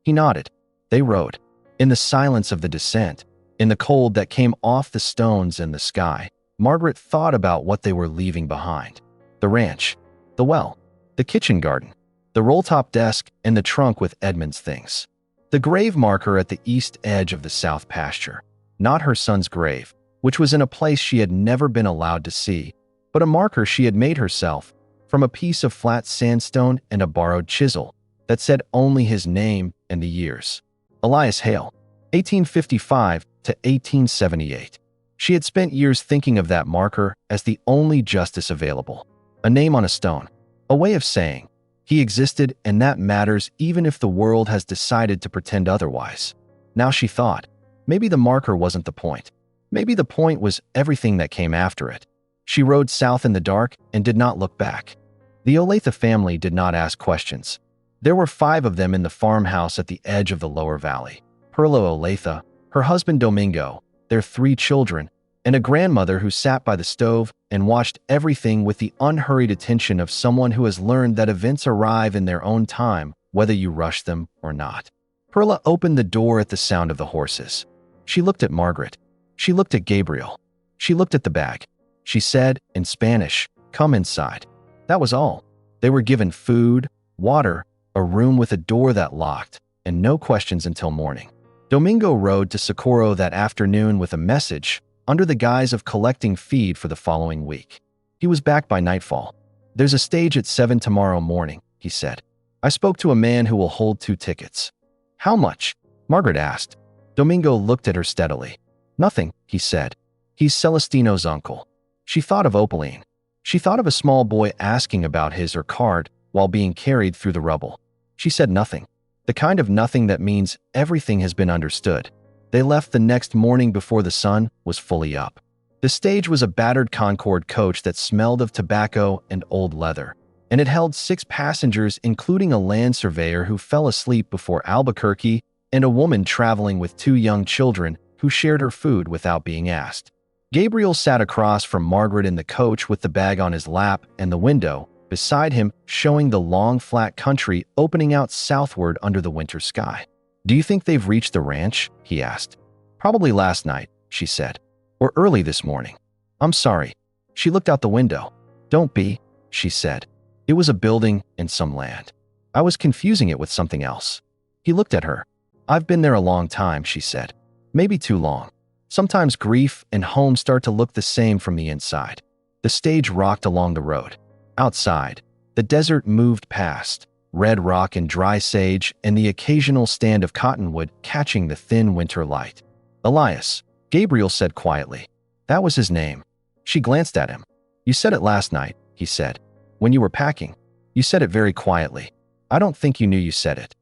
He nodded. They rode. In the silence of the descent, in the cold that came off the stones and the sky, Margaret thought about what they were leaving behind. The ranch, the well, the kitchen garden, the roll-top desk, and the trunk with Edmund's things. The grave marker at the east edge of the south pasture. Not her son's grave, which was in a place she had never been allowed to see, but a marker she had made herself from a piece of flat sandstone and a borrowed chisel that said only his name and the years. Elias Hale, 1855 to 1878. She had spent years thinking of that marker as the only justice available. A name on a stone. A way of saying, he existed and that matters even if the world has decided to pretend otherwise. Now she thought, maybe the marker wasn't the point. Maybe the point was everything that came after it. She rode south in the dark and did not look back. The Olathe family did not ask questions. There were 5 of them in the farmhouse at the edge of the lower valley. Perla Olathe, her husband Domingo, their 3 children, and a grandmother who sat by the stove and watched everything with the unhurried attention of someone who has learned that events arrive in their own time, whether you rush them or not. Perla opened the door at the sound of the horses. She looked at Margaret. She looked at Gabriel. She looked at the bag. She said, in Spanish, "Come inside." That was all. They were given food, water, a room with a door that locked, and no questions until morning. Domingo rode to Socorro that afternoon with a message under the guise of collecting feed for the following week. He was back by nightfall. "There's a stage at 7 tomorrow morning," he said. "I spoke to a man who will hold 2 tickets." "How much?" Margaret asked. Domingo looked at her steadily. "Nothing," he said. "He's Celestino's uncle." She thought of Opaline. She thought of a small boy asking about his or card while being carried through the rubble. She said nothing. The kind of nothing that means everything has been understood. They left the next morning before the sun was fully up. The stage was a battered Concorde coach that smelled of tobacco and old leather, and it held 6 passengers, including a land surveyor who fell asleep before Albuquerque and a woman traveling with 2 young children who shared her food without being asked. Gabriel sat across from Margaret in the coach with the bag on his lap and the window beside him showing the long flat country opening out southward under the winter sky. "Do you think they've reached the ranch?" he asked. "Probably last night," she said. "Or early this morning." "I'm sorry." She looked out the window. "Don't be," she said. "It was a building and some land. I was confusing it with something else." He looked at her. "I've been there a long time," she said. "Maybe too long. Sometimes grief and home start to look the same from the inside." The stage rocked along the road. Outside, the desert moved past, red rock and dry sage and the occasional stand of cottonwood catching the thin winter light. "Elias," Gabriel said quietly. That was his name. She glanced at him. "You said it last night," he said. "When you were packing. You said it very quietly. I don't think you knew you said it."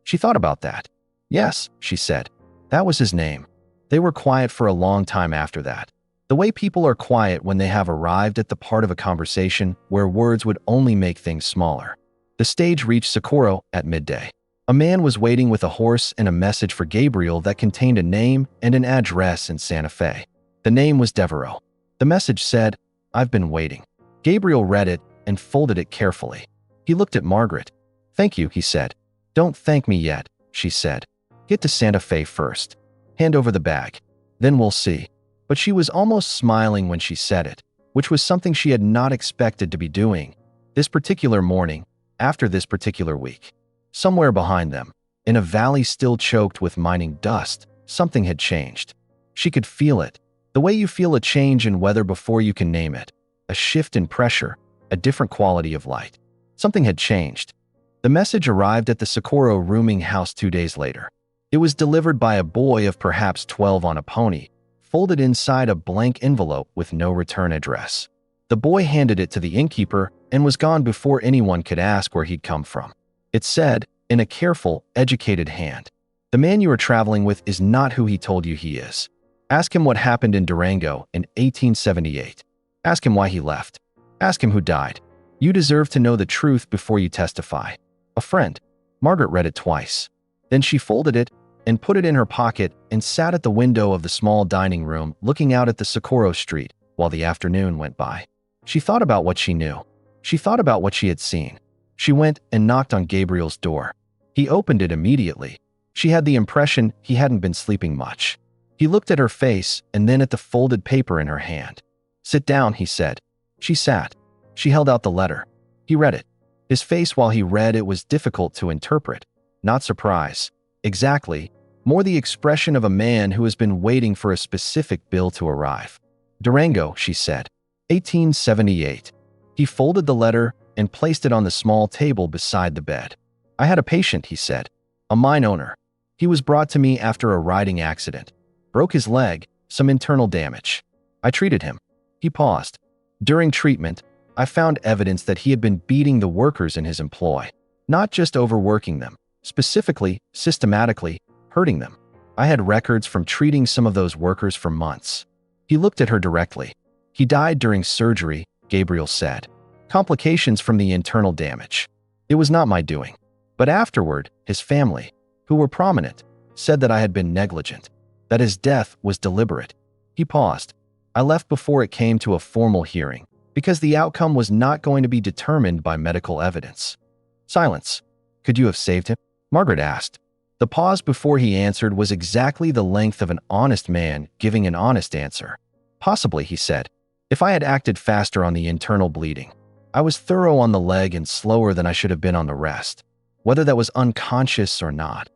She thought about that. "Yes," she said. That was his name. They were quiet for a long time after that. The way people are quiet when they have arrived at the part of a conversation where words would only make things smaller. The stage reached Socorro at midday. A man was waiting with a horse and a message for Gabriel that contained a name and an address in Santa Fe. The name was Devereaux. The message said, "I've been waiting." Gabriel read it and folded it carefully. He looked at Margaret. "Thank you," he said. "Don't thank me yet," she said. "Get to Santa Fe first. Hand over the bag. Then we'll see." but she was almost smiling when she said it, which was something she had not expected to be doing this particular morning, after this particular week. Somewhere behind them, in a valley still choked with mining dust, something had changed. She could feel it, the way you feel a change in weather before you can name it, a shift in pressure, a different quality of light. Something had changed. The message arrived at the Socorro rooming house 2 days later. It was delivered by a boy of perhaps 12 on a pony, folded inside a blank envelope with no return address. The boy handed it to the innkeeper and was gone before anyone could ask where he'd come from. It said, in a careful, educated hand, "The man you are traveling with is not who he told you he is. Ask him what happened in Durango in 1878. Ask him why he left. Ask him who died. You deserve to know the truth before you testify. A friend." Margaret read it twice. Then she folded it and put it in her pocket and sat at the window of the small dining room looking out at the Socorro street while the afternoon went by. She thought about what she knew. She thought about what she had seen. She went and knocked on Gabriel's door. He opened it immediately. She had the impression he hadn't been sleeping much. He looked at her face and then at the folded paper in her hand. "Sit down," he said. She sat. She held out the letter. He read it. His face while he read it was difficult to interpret. Not surprise. Exactly. More the expression of a man who has been waiting for a specific bill to arrive. "Durango," she said. 1878. He folded the letter and placed it on the small table beside the bed. "I had a patient," he said. "A mine owner. He was brought to me after a riding accident. Broke his leg, some internal damage. I treated him." He paused. "During treatment, I found evidence that he had been beating the workers in his employ. Not just overworking them, specifically, systematically, hurting them. I had records from treating some of those workers for months." He looked at her directly. "He died during surgery," Gabriel said. "Complications from the internal damage. It was not my doing. But afterward, his family, who were prominent, said that I had been negligent, that his death was deliberate." He paused. "I left before it came to a formal hearing, because the outcome was not going to be determined by medical evidence." Silence. "Could you have saved him?" Margaret asked. The pause before he answered was exactly the length of an honest man giving an honest answer. "Possibly," he said, "if I had acted faster on the internal bleeding. I was thorough on the leg and slower than I should have been on the rest. Whether that was unconscious or not."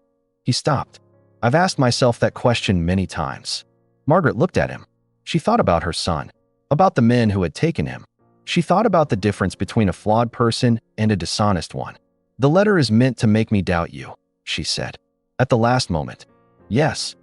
He stopped. "I've asked myself that question many times." Margaret looked at him. She thought about her son, about the men who had taken him. She thought about the difference between a flawed person and a dishonest one. "The letter is meant to make me doubt you," she said. At the last moment. "Yes."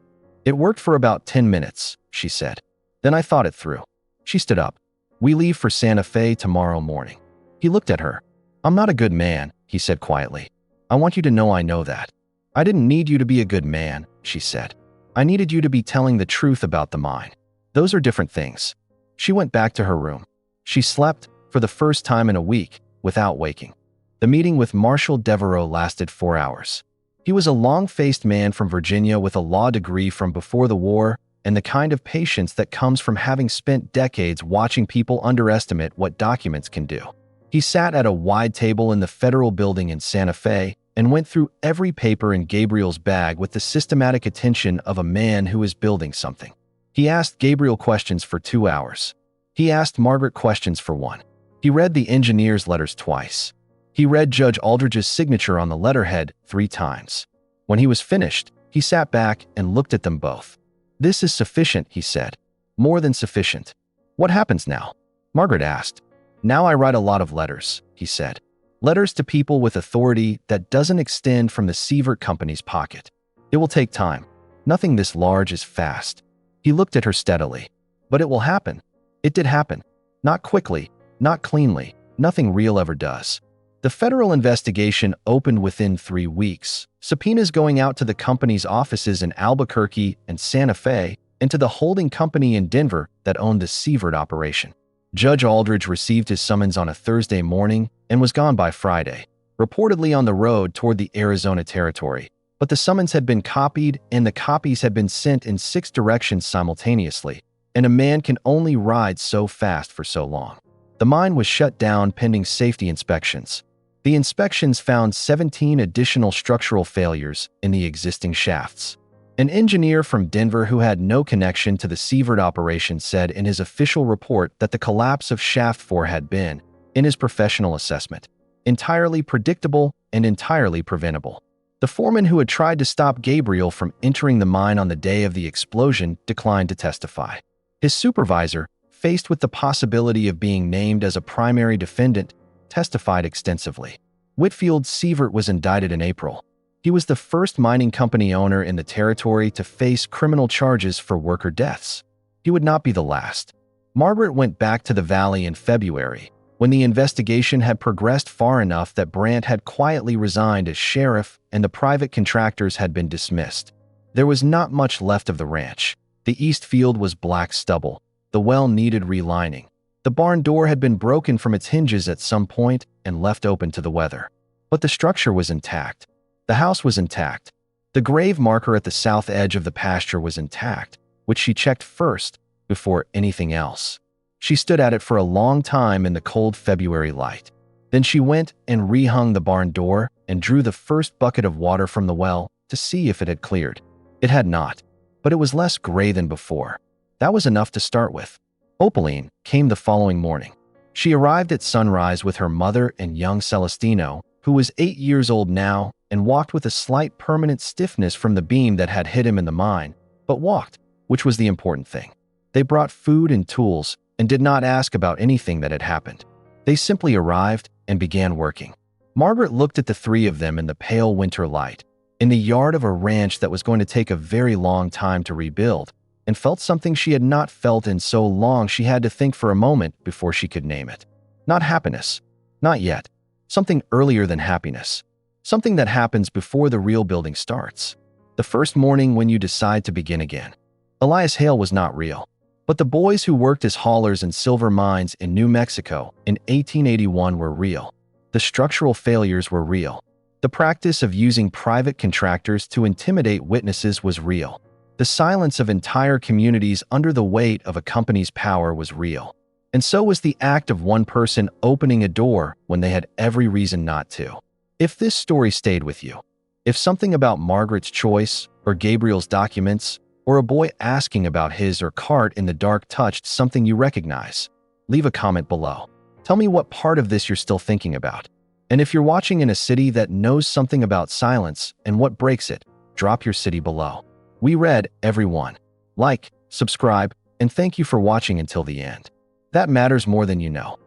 "It worked for about 10 minutes, she said. "Then I thought it through." She stood up. "We leave for Santa Fe tomorrow morning." He looked at her. "I'm not a good man," he said quietly. "I want you to know I know that." "I didn't need you to be a good man," she said. "I needed you to be telling the truth about the mine. Those are different things." She went back to her room. She slept, for the first time in a week, without waking. The meeting with Marshal Devereaux lasted 4 hours. He was a long-faced man from Virginia with a law degree from before the war and the kind of patience that comes from having spent decades watching people underestimate what documents can do. He sat at a wide table in the federal building in Santa Fe and went through every paper in Gabriel's bag with the systematic attention of a man who is building something. He asked Gabriel questions for 2 hours. He asked Margaret questions for 1. He read the engineer's letters twice. He read Judge Aldridge's signature on the letterhead 3 times. When he was finished, he sat back and looked at them both. "This is sufficient," he said. "More than sufficient." "What happens now?" Margaret asked. "Now I write a lot of letters," he said. "Letters to people with authority that doesn't extend from the Sievert Company's pocket. It will take time. Nothing this large is fast." He looked at her steadily. "But it will happen." It did happen. Not quickly, not cleanly. Nothing real ever does. The federal investigation opened within 3 weeks, subpoenas going out to the company's offices in Albuquerque and Santa Fe and to the holding company in Denver that owned the Sievert operation. Judge Aldridge received his summons on a Thursday morning and was gone by Friday, reportedly on the road toward the Arizona territory. But the summons had been copied and the copies had been sent in 6 directions simultaneously, and a man can only ride so fast for so long. The mine was shut down pending safety inspections. The inspections found 17 additional structural failures in the existing shafts. An engineer from Denver who had no connection to the Sievert operation said in his official report that the collapse of Shaft 4 had been, in his professional assessment, entirely predictable and entirely preventable. The foreman who had tried to stop Gabriel from entering the mine on the day of the explosion declined to testify. His supervisor, faced with the possibility of being named as a primary defendant, testified extensively. Whitfield Sievert was indicted in April. He was the first mining company owner in the territory to face criminal charges for worker deaths. He would not be the last. Margaret went back to the valley in February, when the investigation had progressed far enough that Brandt had quietly resigned as sheriff and the private contractors had been dismissed. There was not much left of the ranch. The east field was black stubble. The well needed relining. The barn door had been broken from its hinges at some point and left open to the weather. But the structure was intact. The house was intact. The grave marker at the south edge of the pasture was intact, which she checked first, before anything else. She stood at it for a long time in the cold February light. Then she went and rehung the barn door and drew the first bucket of water from the well to see if it had cleared. It had not, but it was less gray than before. That was enough to start with. Opaline came the following morning. She arrived at sunrise with her mother and young Celestino, who was 8 years old now and walked with a slight permanent stiffness from the beam that had hit him in the mine, but walked, which was the important thing. They brought food and tools and did not ask about anything that had happened. They simply arrived and began working. Margaret looked at the three of them in the pale winter light, in the yard of a ranch that was going to take a very long time to rebuild, and felt something she had not felt in so long she had to think for a moment before she could name it. Not happiness. Not yet. Something earlier than happiness. Something that happens before the real building starts. The first morning when you decide to begin again. Elias Hale was not real. But the boys who worked as haulers in silver mines in New Mexico in 1881 were real. The structural failures were real. The practice of using private contractors to intimidate witnesses was real. The silence of entire communities under the weight of a company's power was real. And so was the act of one person opening a door when they had every reason not to. If this story stayed with you, if something about Margaret's choice, or Gabriel's documents, or a boy asking about his or cart in the dark touched something you recognize, leave a comment below. Tell me what part of this you're still thinking about. And if you're watching in a city that knows something about silence and what breaks it, drop your city below. We read everyone. Like, subscribe, and thank you for watching until the end. That matters more than you know.